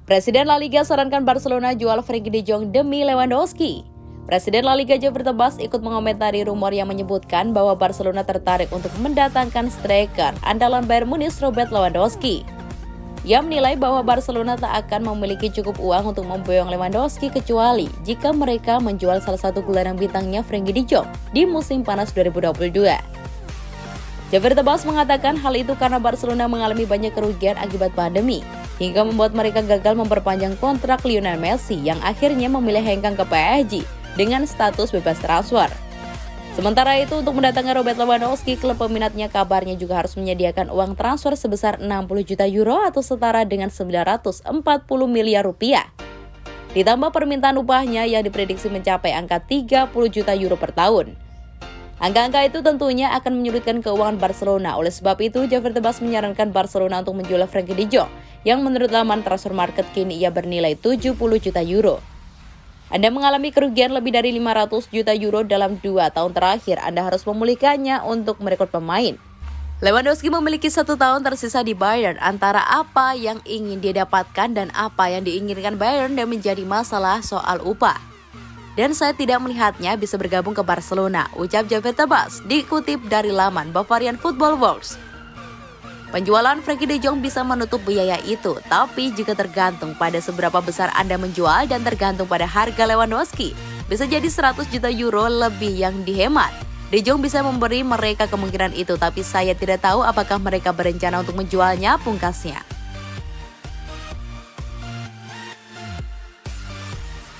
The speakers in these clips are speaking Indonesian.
Presiden La Liga sarankan Barcelona jual Frenkie de Jong demi Lewandowski. Presiden La Liga Javier Tebas ikut mengomentari rumor yang menyebutkan bahwa Barcelona tertarik untuk mendatangkan striker andalan Bayern Munich Robert Lewandowski. Ia menilai bahwa Barcelona tak akan memiliki cukup uang untuk memboyong Lewandowski kecuali jika mereka menjual salah satu gelandang bintangnya Frenkie de Jong di musim panas 2022. Javier Tebas mengatakan hal itu karena Barcelona mengalami banyak kerugian akibat pandemi, hingga membuat mereka gagal memperpanjang kontrak Lionel Messi yang akhirnya memilih hengkang ke PSG dengan status bebas transfer. Sementara itu, untuk mendatangkan Robert Lewandowski, klub peminatnya kabarnya juga harus menyediakan uang transfer sebesar 60 juta euro atau setara dengan 940 miliar rupiah. Ditambah permintaan upahnya yang diprediksi mencapai angka 30 juta euro per tahun. Angka-angka itu tentunya akan menyulitkan keuangan Barcelona. Oleh sebab itu, Javier Tebas menyarankan Barcelona untuk menjual Frenkie de Jong yang menurut laman transfer market kini ia bernilai 70 juta euro. Anda mengalami kerugian lebih dari 500 juta euro dalam 2 tahun terakhir. Anda harus memulihkannya untuk merekrut pemain. Lewandowski memiliki 1 tahun tersisa di Bayern antara apa yang ingin dia dapatkan dan apa yang diinginkan Bayern dan menjadi masalah soal upah. Dan saya tidak melihatnya bisa bergabung ke Barcelona, ucap Javier Tebas, dikutip dari laman Bavarian Football Works. Penjualan Frenkie de Jong bisa menutup biaya itu, tapi juga tergantung pada seberapa besar Anda menjual dan tergantung pada harga Lewandowski. Bisa jadi 100 juta euro lebih yang dihemat. De Jong bisa memberi mereka kemungkinan itu, tapi saya tidak tahu apakah mereka berencana untuk menjualnya, pungkasnya.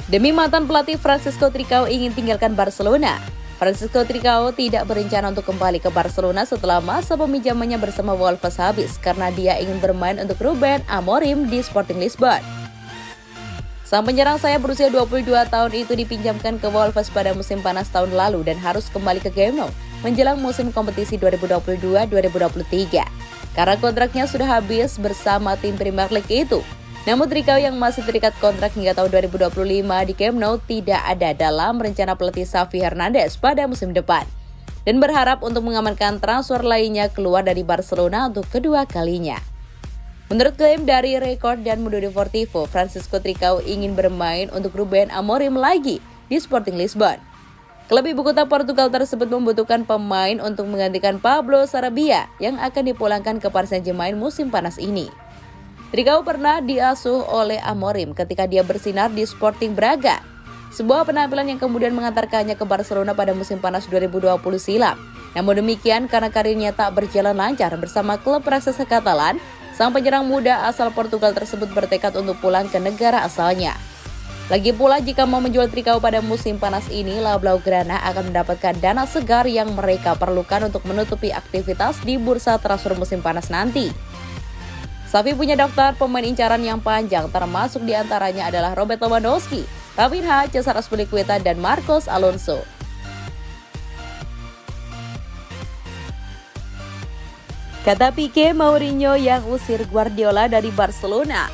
Demi mantan pelatih Francisco Tricao ingin tinggalkan Barcelona. Francisco Tricao tidak berencana untuk kembali ke Barcelona setelah masa peminjamannya bersama Wolves habis karena dia ingin bermain untuk Ruben Amorim di Sporting Lisbon. Sang penyerang sayap berusia 22 tahun itu dipinjamkan ke Wolves pada musim panas tahun lalu dan harus kembali ke Camp Nou menjelang musim kompetisi 2022-2023 karena kontraknya sudah habis bersama tim Premier League itu. Namun Tricao yang masih terikat kontrak hingga tahun 2025 di Camp Nou tidak ada dalam rencana pelatih Xavi Hernandez pada musim depan dan berharap untuk mengamankan transfer lainnya keluar dari Barcelona untuk kedua kalinya. Menurut klaim dari Record dan Mundo Deportivo, Francisco Tricao ingin bermain untuk Ruben Amorim lagi di Sporting Lisbon. Klub ibu kota Portugal tersebut membutuhkan pemain untuk menggantikan Pablo Sarabia yang akan dipulangkan ke Paris Saint-Germain musim panas ini. Tricao pernah diasuh oleh Amorim ketika dia bersinar di Sporting Braga, sebuah penampilan yang kemudian mengantarkannya ke Barcelona pada musim panas 2020 silam. Namun demikian, karena karirnya tak berjalan lancar bersama klub raksasa Katalan, sang penyerang muda asal Portugal tersebut bertekad untuk pulang ke negara asalnya. Lagi pula, jika mau menjual Tricao pada musim panas ini, La Blaugrana akan mendapatkan dana segar yang mereka perlukan untuk menutupi aktivitas di bursa transfer musim panas nanti. Xavi punya daftar pemain incaran yang panjang, termasuk diantaranya adalah Robert Lewandowski, Rafinha, Cesar Azpilicueta, dan Marcos Alonso. Kata Pique, Mourinho yang usir Guardiola dari Barcelona.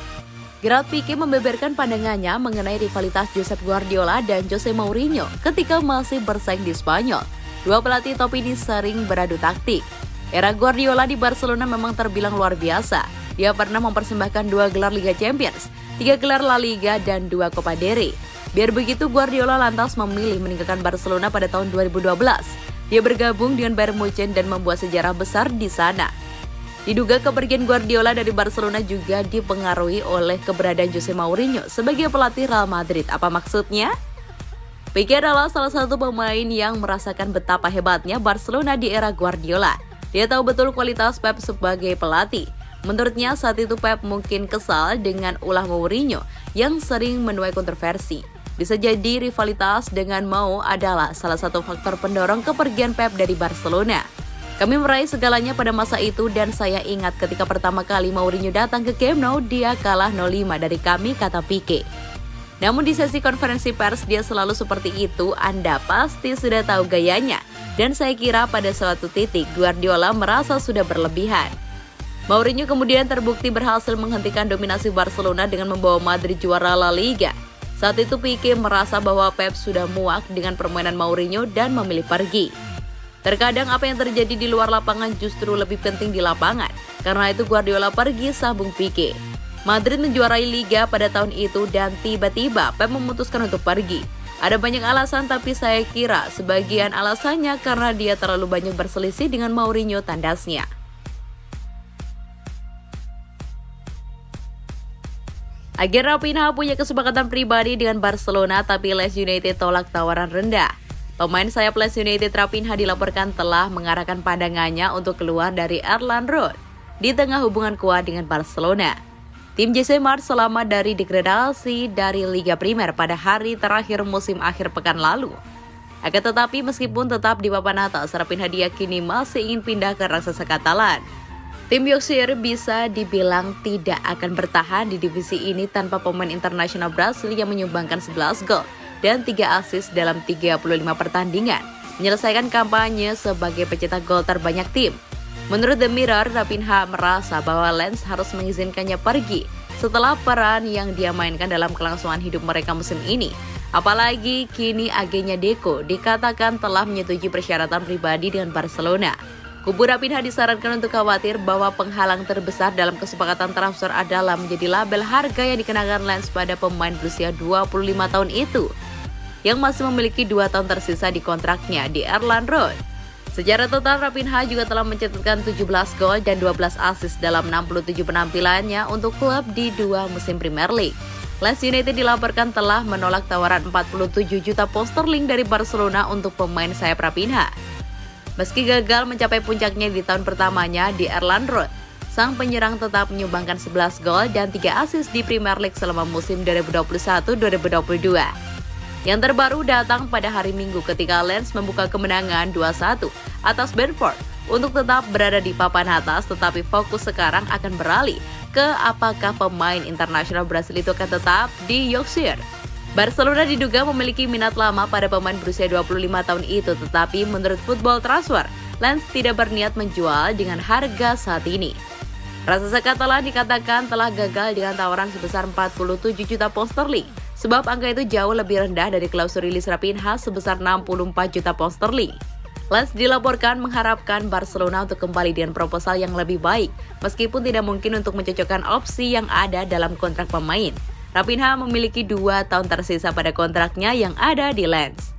Gerard Pique membeberkan pandangannya mengenai rivalitas Josep Guardiola dan Jose Mourinho ketika masih bersaing di Spanyol. Dua pelatih top ini sering beradu taktik. Era Guardiola di Barcelona memang terbilang luar biasa. Dia pernah mempersembahkan 2 gelar Liga Champions, 3 gelar La Liga, dan 2 Copa del Rey. Biar begitu, Guardiola lantas memilih meninggalkan Barcelona pada tahun 2012. Dia bergabung dengan Bayern Munchen dan membuat sejarah besar di sana. Diduga kepergian Guardiola dari Barcelona juga dipengaruhi oleh keberadaan Jose Mourinho sebagai pelatih Real Madrid. Apa maksudnya? Pique adalah salah satu pemain yang merasakan betapa hebatnya Barcelona di era Guardiola. Dia tahu betul kualitas Pep sebagai pelatih. Menurutnya saat itu Pep mungkin kesal dengan ulah Mourinho yang sering menuai kontroversi. Bisa jadi rivalitas dengan Mau adalah salah satu faktor pendorong kepergian Pep dari Barcelona. Kami meraih segalanya pada masa itu dan saya ingat ketika pertama kali Mourinho datang ke Camp Nou, dia kalah 0-5 dari kami, kata Pique. Namun di sesi konferensi pers dia selalu seperti itu, Anda pasti sudah tahu gayanya. Dan saya kira pada suatu titik Guardiola merasa sudah berlebihan. Mourinho kemudian terbukti berhasil menghentikan dominasi Barcelona dengan membawa Madrid juara La Liga. Saat itu Pique merasa bahwa Pep sudah muak dengan permainan Mourinho dan memilih pergi. Terkadang apa yang terjadi di luar lapangan justru lebih penting di lapangan. Karena itu Guardiola pergi, sambung Pique. Madrid menjuarai Liga pada tahun itu dan tiba-tiba Pep memutuskan untuk pergi. Ada banyak alasan tapi saya kira sebagian alasannya karena dia terlalu banyak berselisih dengan Mourinho, tandasnya. Agen Raphinha punya kesepakatan pribadi dengan Barcelona tapi Leeds United tolak tawaran rendah. Pemain sayap Leeds United Raphinha dilaporkan telah mengarahkan pandangannya untuk keluar dari Elland Road di tengah hubungan kuat dengan Barcelona. Tim Jose March selamat dari degradasi dari Liga Primer pada hari terakhir musim akhir pekan lalu. Akan tetapi meskipun tetap di papan atas, Raphinha diyakini masih ingin pindah ke raksasa Katalan. Tim Yorkshire bisa dibilang tidak akan bertahan di divisi ini tanpa pemain internasional Brasil yang menyumbangkan 11 gol dan 3 assist dalam 35 pertandingan, menyelesaikan kampanye sebagai pencetak gol terbanyak tim. Menurut The Mirror, Raphinha merasa bahwa Lens harus mengizinkannya pergi setelah peran yang dia mainkan dalam kelangsungan hidup mereka musim ini. Apalagi kini agennya Deco dikatakan telah menyetujui persyaratan pribadi dengan Barcelona. Kubu Raphinha disarankan untuk khawatir bahwa penghalang terbesar dalam kesepakatan transfer adalah menjadi label harga yang dikenakan Lens pada pemain berusia 25 tahun itu, yang masih memiliki 2 tahun tersisa di kontraknya di Elland Road. Secara total, Raphinha juga telah mencatatkan 17 gol dan 12 assist dalam 67 penampilannya untuk klub di 2 musim Premier League. Leeds United dilaporkan telah menolak tawaran 47 juta pound sterling dari Barcelona untuk pemain sayap Raphinha. Meski gagal mencapai puncaknya di tahun pertamanya di Elland Road, sang penyerang tetap menyumbangkan 11 gol dan 3 assist di Premier League selama musim 2021-2022. Yang terbaru datang pada hari Minggu ketika Lens membuka kemenangan 2-1 atas Brentford untuk tetap berada di papan atas, tetapi fokus sekarang akan beralih ke apakah pemain internasional Brasil itu akan tetap di Yorkshire. Barcelona diduga memiliki minat lama pada pemain berusia 25 tahun itu, tetapi menurut Football Transfer, Lens tidak berniat menjual dengan harga saat ini. Raksasa Katalan dikatakan telah gagal dengan tawaran sebesar 47 juta pound sterling, sebab angka itu jauh lebih rendah dari klausul rilis Raphinha sebesar 64 juta pound sterling. Lens dilaporkan mengharapkan Barcelona untuk kembali dengan proposal yang lebih baik, meskipun tidak mungkin untuk mencocokkan opsi yang ada dalam kontrak pemain. Raphinha memiliki 2 tahun tersisa pada kontraknya yang ada di Lens.